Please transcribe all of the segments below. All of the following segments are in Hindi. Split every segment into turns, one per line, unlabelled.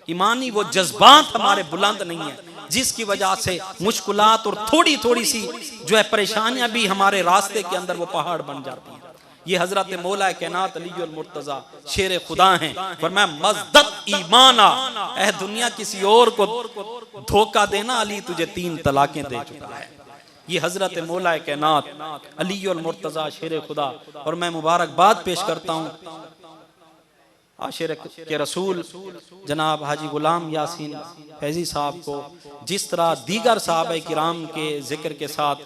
ईमानी वो जज्बात हमारे बुलंद नहीं है, जिसकी वजह से मुश्किलात और थोड़ी थोड़ी सी जो है परेशानियां भी हमारे रास्ते के अंदर वो पहाड़ बन जाती हैं। ये हजरत मौला कायनात अली मुर्तजा शेर खुदा हैं, फरमाया मज़दत ईमाना, ऐ दुनिया किसी और को धोखा देना, अली तुझे 3 तलाकें दे चुका है। ये हजरत मौला कायनात अली मुर्तजा शेर खुदा। और मैं मुबारकबाद पेश करता हूँ आशिर के रसूल जनाब हाजी गुलाम यासीन फैजी साहब को, जिस तरह दीगर साहबा किराम के जिक्र के साथ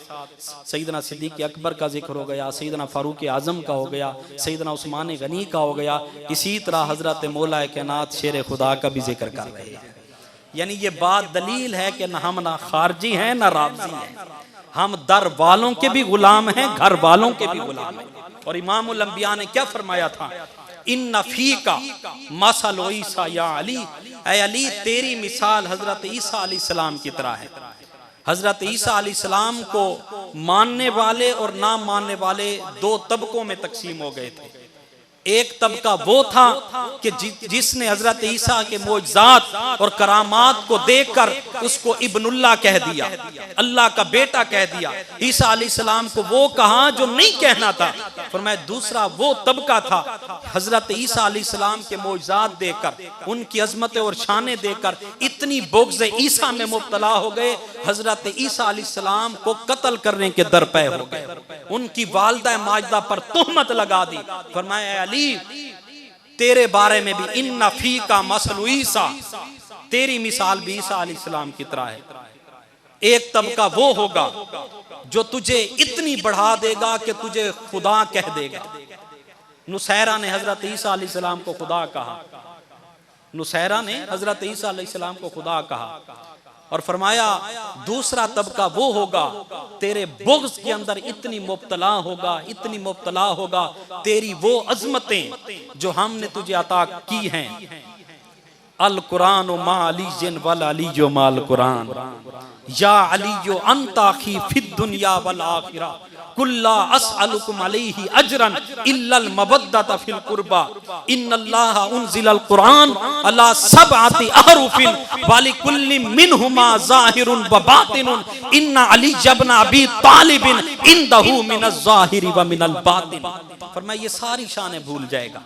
सैयदना सिद्दीक़ अकबर का जिक्र हो गया, सैयदना फारूक आज़म का हो गया, सैयदना उस्मान गनी का हो गया, इसी तरह हजरत मौला कायनात शेर खुदा का भी जिक्र कर रहे हैं। यानी ये बात दलील है कि न हम ना खारजी हैं ना राबजी हैं, हम दर वालों के भी गुलाम हैं, घर वालों के भी गुलाम हैं। और इमामुल अंबिया ने क्या फरमाया था, इन नफी का मसल ईसा या अली, ऐ अली तेरी मिसाल हजरत ईसा अलैहिस्सलाम की तरह है। हजरत ईसा अलैहिस्सलाम को मानने वाले और ना मानने वाले 2 तबकों में तकसीम हो गए थे। एक तबका वो था कि जिसने हजरत ईसा के मोजज़ात और करामात को देखकर उसको इब्नुल्लाह कह दिया, अल्लाह का बेटा कह दिया। ईसा अलैहिस्सलाम को वो कहा जो नहीं कहना था। फरमाया दूसरा वो तबका था हजरत ईसा अलैहिस्सलाम के मोजज़ात देखकर, उनकी अजमत और शाने देखकर इतनी बुग़्ज़ ईसा में मुब्तला हो गए, हजरत ईसा अलैहिस्सलाम को कत्ल करने के दर पे हो गए। उनकी वालिदा माजिदा पर तोहमत लगा दी। फरमाया अली तेरे बारे में भी इन्ना फी का मसलु ईसा, तेरी मिसाल भी ईसा अलैहिस्सलाम की तरह है। एक तबका वो होगा जो तुझे इतनी बढ़ा देगा कि तुझे खुदा कह देगा। नुसैरा ने हजरत ईसा अलैहिस्सलाम को खुदा कहा, नुसैरा ने हजरत ईसा अलैहिस्सलाम को खुदा कहा। और फरमाया दूसरा तबका वो होगा तेरे बुग़्ज़ के अंदर इतनी मुब्तला होगा, इतनी मुब्तला होगा, तेरी वो अज़मतें जो हमने तुझे अता की हैं। अल कुरान मा अली जिन वल अली जो माल कुरान, या अली जो अंताखी फिद दुनिया वल आखिरा, कुल्ला अस्अलुकुम अलैहि अजरन इल्लल मवद्दत फिल कुर्बा, इन्नल्लाह उनज़िलल कुरान अला सबअति अहरुफिन वलिकुल्लि मिनहुमा ज़ाहिरुन व बातिनुन, इन्ना अली इब्न अबी तालिब इंदहु मिनज़ ज़ाहिरि व मिनल बातिन। फरमाया ये सारी शानें भूल जाएगा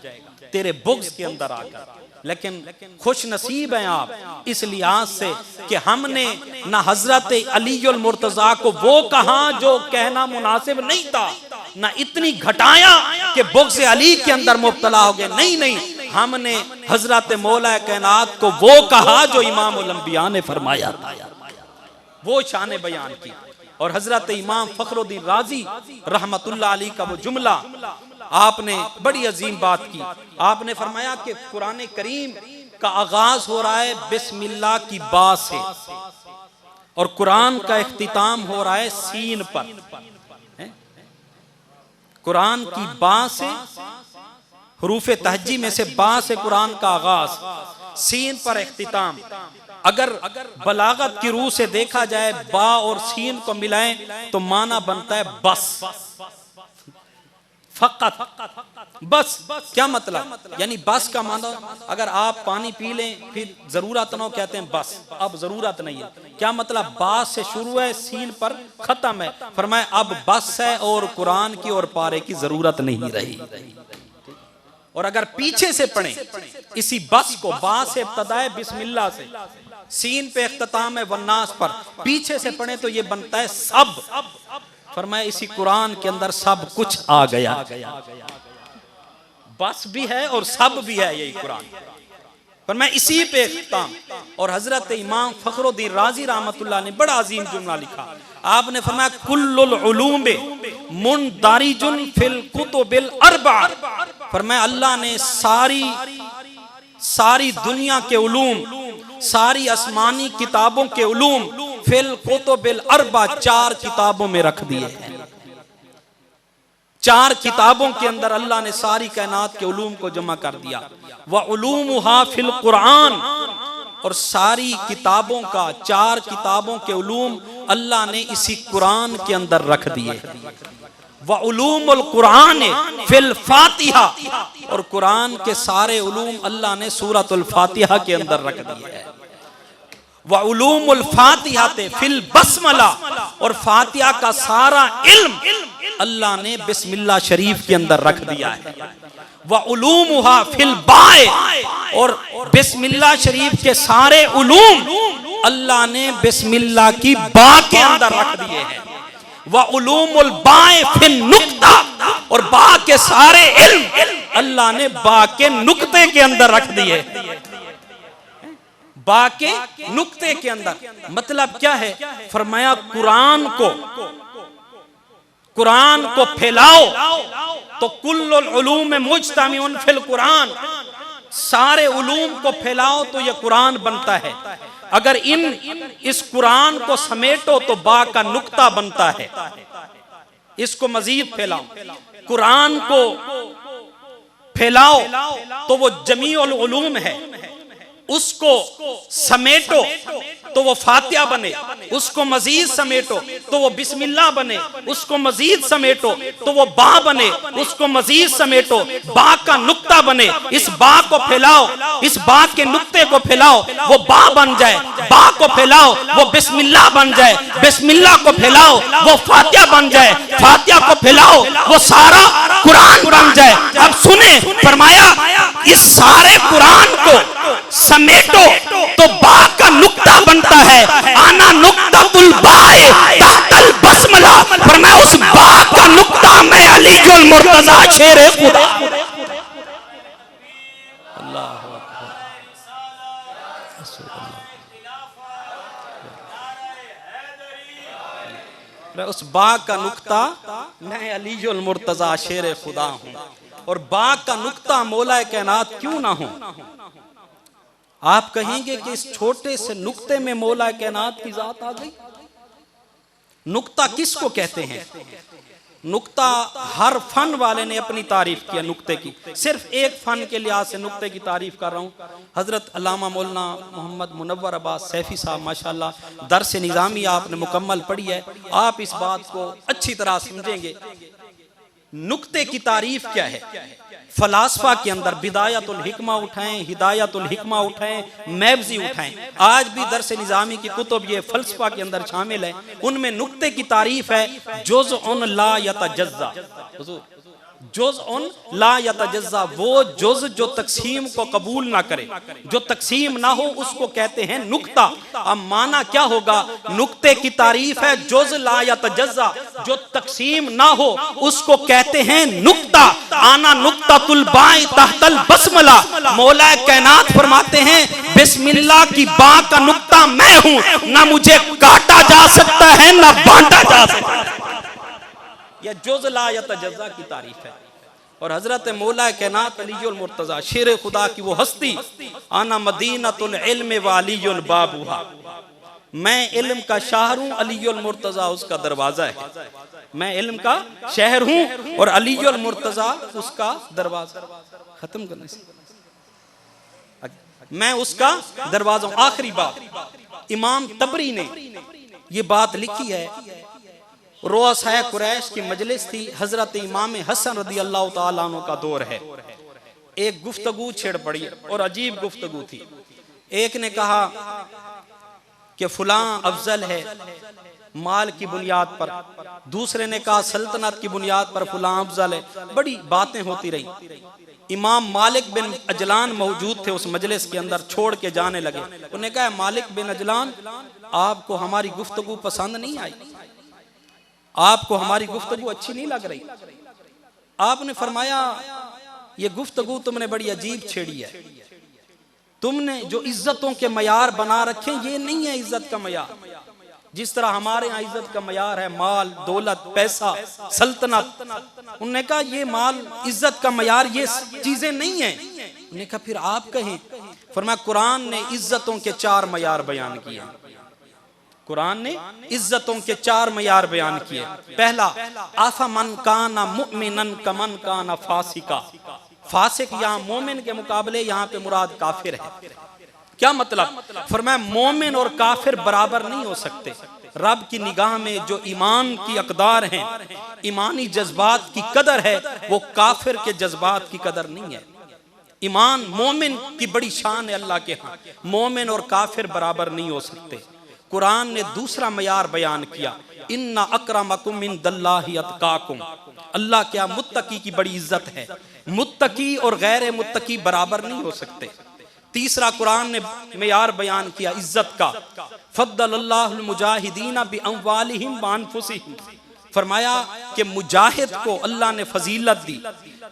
तेरे बुग़्ज़ के अंदर आकर। लेकिन खुश नसीब हैं आप इस लिहाज से कि हमने ना हजरत अली मुर्तजा को वो कहा जो कहना मुनासिब नहीं था, ना इतनी घटाया कि बुग़्ज़ अली के अंदर मुब्तला हो गए। नहीं नहीं, हमने हजरत मौला कायनात को वो कहा जो इमामुल अंबिया ने फरमाया था, वो शान बयान की। और हजरत इमाम फखरुद्दीन राजी रहमतुल्लाह अलैह का वो जुमला आपने बड़ी अजीम बात की। आपने फरमाया कि कुरान करीम का आगाज हो रहा है बिस्मिल्लाह की बा से और कुरान का इख्तिताम हो रहा है सीन पर। कुरान की बा से, हुरूफे तहज्जी में से बा से कुरान का आगाज, सीन पर इख्तिताम। अगर बलागत की रूह से देखा जाए बा और सीन को मिलाएं तो माना बनता है बस, फकत, बस। क्या मतलब? यानी बस का माना अगर आप पानी पी लें फिर जरूरत ना हो, कहते हैं बस अब जरूरत नहीं है। क्या मतलब? बात से शुरू है सीन पर खत्म है। फरमाया अब बस है और कुरान की और पारे की जरूरत नहीं रही। और अगर पीछे से पढ़ें इसी बस को, बा से इब्तिदा है बिस्मिल्लाह से, सीन पे इख्तिताम है वन्नास पर, पीछे से पढ़ें तो ये बनता है सब। फरमाया इसी कुरान के अंदर सब कुछ आ गया, बस भी है और सब भी है यही कुरान। फरमाया इसी पे इख्तिताम। और हजरत इमाम फखरुद्दीन राजी रहमतुल्लाह ने बड़ा अजीम जुमला लिखा। आपने फरमाया कुल्लुल उलूम मुनदारिजुन फिल कुतुबिल अर्बा। फरमाया अल्लाह ने सारी दुनिया के उलूम, सारी आसमानी किताबों के उलूम फिल कुतुबिल अर्बा, 4 किताबों में रख दिए हैं। 4 किताबों के अंदर अल्लाह ने सारी कायनात के उलूम को जमा कर दिया। व उलूमुहा फिल कुरान, और सारी किताबों का, 4 किताबों के उलूम अल्लाह ने इसी कुरान के अंदर रख दिए। व उलूमुल कुरान फिल फातिहा, और कुरान के सारे उलूम अल्लाह ने सूरतुल फातिहा के अंदर रख दिए है। व उलूमुल फातिहा फिल बस्मला, और फातिहा का सारा इल्म अल्लाह ने बिस्मिल्लाह शरीफ के अंदर रख दिया है। व उलूमुहा फिल बाए, और बिस्मिल्लाह शरीफ के सारे उलूम अल्लाह ने बिस्मिल्लाह की बा के अंदर रख दिए हैं। व उलूमुल बाए फिल नुक्ता, और बा के सारे इल्म अल्लाह ने बा के नुक्ते के अंदर रख दिए। बा के नुक्ते के अंदर मतलब क्या है? फरमाया कुरान को फैलाओ तो कुल्लुल उलूम मुज्तमिउन फिल कुरान, सारे उलूम को फैलाओ तो यह कुरान बनता है। अगर इस कुरान को समेटो तो बा का नुक्ता बनता है। इसको मजीद फैलाओ, कुरान को फैलाओ तो वो जमीउल उलूम है। उसको समेटो तो वो फातिहा बने, उसको मजीद समेटो तो वो बिस्मिल्लाह बने, उसको मजीद समेटो तो वो बा बने, उसको मजीद समेटो बा का नुक्ता बने। इस बा को फैलाओ, इस बा के नुक्ते को फैलाओ, वो बा बन जाए। बा को फैलाओ वो बिस्मिल्लाह बन जाए, बिस्मिल्लाह को फैलाओ वो फातिहा बन जाए, फातिहा को फैलाओ वो सारा कुरान बन जाए। अब सुने, फरमाया इस सारे कुरान को समेटो तो बा का नुक्ता बनता है। आना नुक्तातुल बाए तहतल बस्मला, फरमाया उस बा का नुक्ता मैं अलीजुल मुर्तजा शेर खुदा। अल्लाहु अकबर। उस बा का नुक्ता मैं अलीजुल मुर्तजा शेर खुदा हूं, और बा का नुक्ता मौला कायनात क्यों ना हो। आप कहेंगे कि इस छोटे से नुक्ते में मौला कायनात की जात आ गई। नुक्ता किसको कहते हैं? नुक्ता हर फन वाले ने अपनी तारीफ किया नुक्ते की। सिर्फ एक फन के लिहाज से नुक्ते की तारीफ कर रहा हूँ। हजरत अल्लामा मौलाना मोहम्मद मुनव्वर अब्बास सैफी साहब माशाल्लाह दर्स निज़ामी आपने मुकम्मल पढ़ी है, आप इस बात को अच्छी तरह समझेंगे। नुक्ते की तारीफ क्या है? फलासफा के अंदर बिदायतुल हिकमा उठाएं, हिदायतुल हिकमा उठाएं, मैबजी उठाएं, आज भी दर्स निज़ामी की कुतुब ये फलसफा के अंदर शामिल है। उनमें नुक्ते की तारीफ है जुज़उन ला यतजज़्ज़ा, जुज़उन ला यतजज़्ज़ा, वो जुज़ जो तक़सीम को कबूल ना करे, जो तक़सीम ना हो उसको कहते हैं नुक्ता। अब माना क्या होगा? नुक्ते की तारीफ है जुज़ ला यतजज़्ज़ा, जो तक़सीम ना हो उसको कहते हैं नुक्ता। आना नुक्तातुल बाए तहतल बस्मला, मौला कायनात फरमाते हैं बिस्मिल्लाह की बा का नुक्ता मैं हूं, ना मुझे काटा जा सकता है ना बांटा जा सकता है। यह जुज़ ला यतजज़्ज़ा की तारीफ है। और हजरत मौला कायनात अलीजुल मुर्तजा शेर खुदा की वो हस्ती, आना मदीनतुल इल्म व अलीयुल बाबुहा, मैं इल्म का शहर हूँ, अलीयुल मुर्तजा उसका दरवाजा है। मैं इल्म का शहर हूँ और अलीयुल मुर्तजा उसका दरवाजा। खत्म करने से मैं उसका दरवाजा हूँ। आखिरी बात, इमाम तबरी ने ये बात लिखी है। रुअसाए कुरैश की मजलिस थी, हजरत इमाम हसन रदी अल्लाह ताला अन्हु का दौर है। एक गुफ्तगू छिड़ पड़ी और अजीब गुफ्तगू थी। एक ने कहा कि फलां अफजल है माल की बुनियाद पर, दूसरे ने कहा सल्तनत की बुनियाद पर फलां अफजल है। बड़ी बातें होती रही। इमाम मालिक बिन अजलान मौजूद थे उस मजलिस के अंदर, छोड़ के जाने लगे। उन्होंने कहा मालिक बिन अजलान, आपको हमारी गुफ्तगू पसंद नहीं आई, आपको हमारी गुफ्तगू अच्छी नहीं लग रही। आपने फरमाया ये गुफ्तगू तुमने बड़ी अजीब छेड़ी है। तुमने जो इज्जतों के मयार बना रखे ये नहीं है इज्जत का मयार। जिस तरह हमारे यहाँ इज्जत का मयार है माल, दौलत, पैसा, सल्तनत, उन्होंने कहा ये माल इज्जत का मयार ये चीजें नहीं है। उन्होंने कहा फिर आप कहें। फरमाया कुरान ने इज्जतों के 4 मयार बयान किए। कुरान ने इज्जतों के 4 मयार बयान किए। पहला, आफा मन काना मुमिनन कमन काना फासिका। फासिक यहाँ मोमिन के मुकाबले यहाँ पे मुराद काफिर है। क्या मतलब? फरमाया मोमिन और काफिर बराबर नहीं हो सकते। रब की निगाह में जो ईमान की अकदार हैं, ईमानी जज्बात की कदर है, वो काफिर के जज्बात की कदर नहीं है। ईमान मोमिन की बड़ी शान है अल्लाह के यहाँ। मोमिन और काफिर बराबर नहीं हो सकते। कुरान ने दूसरा मयार बयान किया, इन्ना अक्रमकुम इंदल्लाहि अतकाकुम। अल्लाह क्या मुत्तकी की बड़ी इज्जत है। मुत्तकी और गैर मुत्तकी बराबर नहीं हो सकते। तीसरा कुरान ने मयार बयान किया इज्जत का, फद्दलल्लाहुल मुजाहिदीना बिअमवालिहिम व अनफुसिहिम। फरमाया कि मुजाहिद को अल्लाह ने फजीलत दी,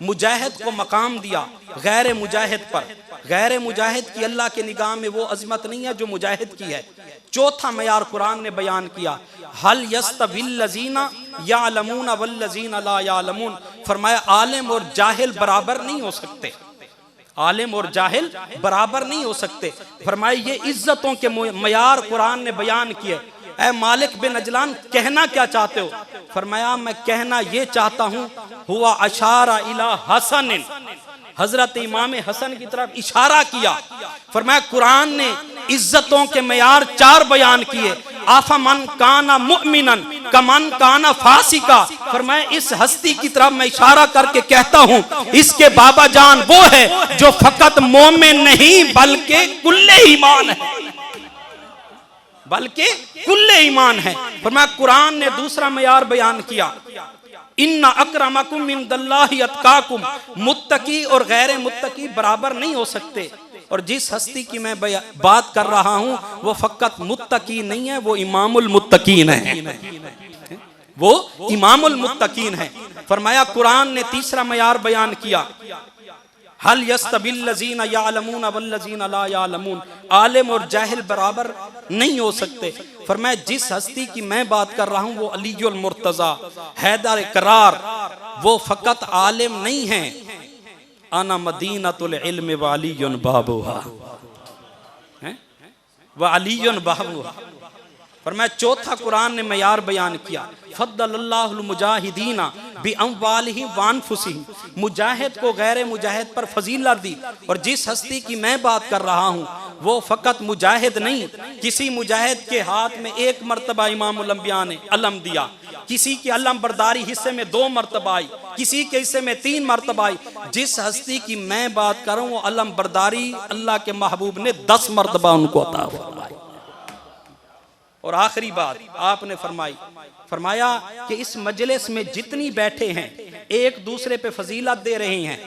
मुजाहिद को मकाम दिया गैर मुजाहिद पर। गैर मुजाहिद की अल्लाह के निगाह में वो अजमत नहीं है जो मुजाहिद की है। चौथा मयार कुरान ने बयान किया, हल यस्तविल्लज़ीना यालमून वल्लज़ीना ला यालमून। फरमाया आलिम और जाहिल बराबर नहीं हो सकते। आलिम और जाहिल बराबर नहीं हो सकते। फरमाया ये इज्जतों के मयार कुरान ने बयान किए। ऐ मालिक बिन अजलान, कहना क्या चाहते हो? फरमाया मैं कहना ये चाहता हूँ, हुआ अशारा इला हसन। हजरत इमाम हसन की तरफ इशारा किया। फरमाया कुरान ने इज्जतों के मयार 4 बयान किए। आफमन काना मुमिनन कमन काना फासिका। फरमाया इस हस्ती की तरफ मैं इशारा करके कहता हूँ, इसके बाबा जान वो है जो फकत मोमिन नहीं बल्कि कुल्ले ईमान है, बल्कि कुल्ले ईमान है। फरमाया कुरान ने दूसरा मयार बयान किया, इन्ना अक्रमकुम इंदल्लाहि अतकाकुम। मुत्तकी और गैर मुत्तकी बराबर नहीं हो सकते। और जिस हस्ती की मैं बात कर रहा हूं वो फकत मुत्तकी नहीं है, वो इमामुल मुत्तकीन है, वो इमामुल मुत्तकीन है। फरमाया कुरान ने तीसरा मयार बयान किया, हल यस्तविल्लज़ीना यालमून वल्लज़ीना ला यालमून। आलिम और जाहिल बराबर नहीं हो सकते। फरमाया जिस हस्ती की मैं बात कर रहा हूं वो अलीयुल मुर्तज़ा हैदर करार, वो फकत आलिम नहीं है। आना मदीनतुल इल्म व अलीयुन बाबुहा, व अलीयुन बाबुहा। फरमाया चौथा कुरान ने मयार बयान किया, फद्दलल्लाहुल मुजाहिदीना बिअमवालिहिम व अनफुसिहिम। मुजाहिद को गैर मुजाहिद पर फजीलत दी। और जिस हस्ती की मैं बात कर रहा हूँ वो फकत मुजाहिद नहीं, किसी मुजाहिद के हाथ में 1 मरतबा इमामुल अंबिया ने अलम दिया, किसी की अलम बरदारी हिस्से में 2 मरतबा आई, किसी के हिस्से में 3 मरतबा आई। जिस हस्ती की मैं बात कर रहा हूँ वो अलम बरदारी अल्लाह के महबूब ने 10 मरतबा उनको अता फरमाई। और आखिरी बात आपने फरमाया कि इस मजलिस में जितनी बैठे हैं एक दूसरे पे फजीलत दे रहे हैं,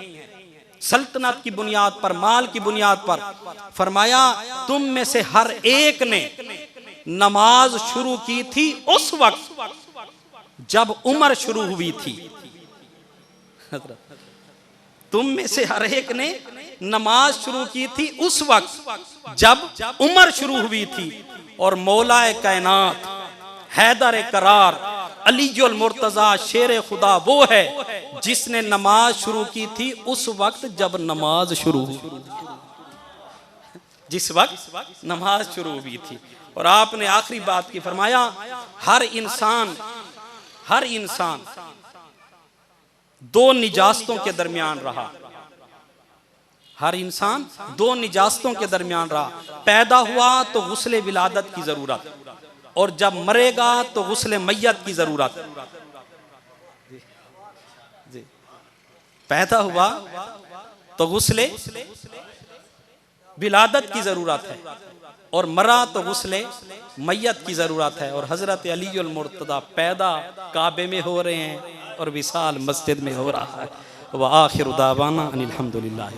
सल्तनत की बुनियाद पर, माल की बुनियाद पर। फरमाया तुम में से हर एक ने नमाज शुरू की थी उस वक्त जब उम्र शुरू हुई थी। तुम में से हर एक ने नमाज शुरू की थी उस वक्त जब उम्र शुरू हुई थी। और मौलाए कायनात हैदर करार अलीजुल मुर्तजा शेर खुदा वो है जिसने नमाज शुरू की थी उस वक्त जब नमाज शुरू हुई, जिस वक्त नमाज शुरू हुई थी। और आपने आखिरी बात की फरमाया हर इंसान 2 निजास्तों के दरमियान रहा। हर इंसान 2 निजास्तों के दरमियान रहा। पैदा हुआ तो गुस्ले विलादत की जरूरत, और जब मरेगा तो गुस्ले मैयत की जरूरत। पैदा हुआ तो गुस्ले विलादत की जरूरत है, और मरा तो गुस्ले मैयत की जरूरत है। और हजरत अलीजुल मुर्तज़ा पैदा काबे में हो रहे हैं और विसाल मस्जिद में हो रहा है। व आखिर दावाना अनिल हम्दुलिल्लाह।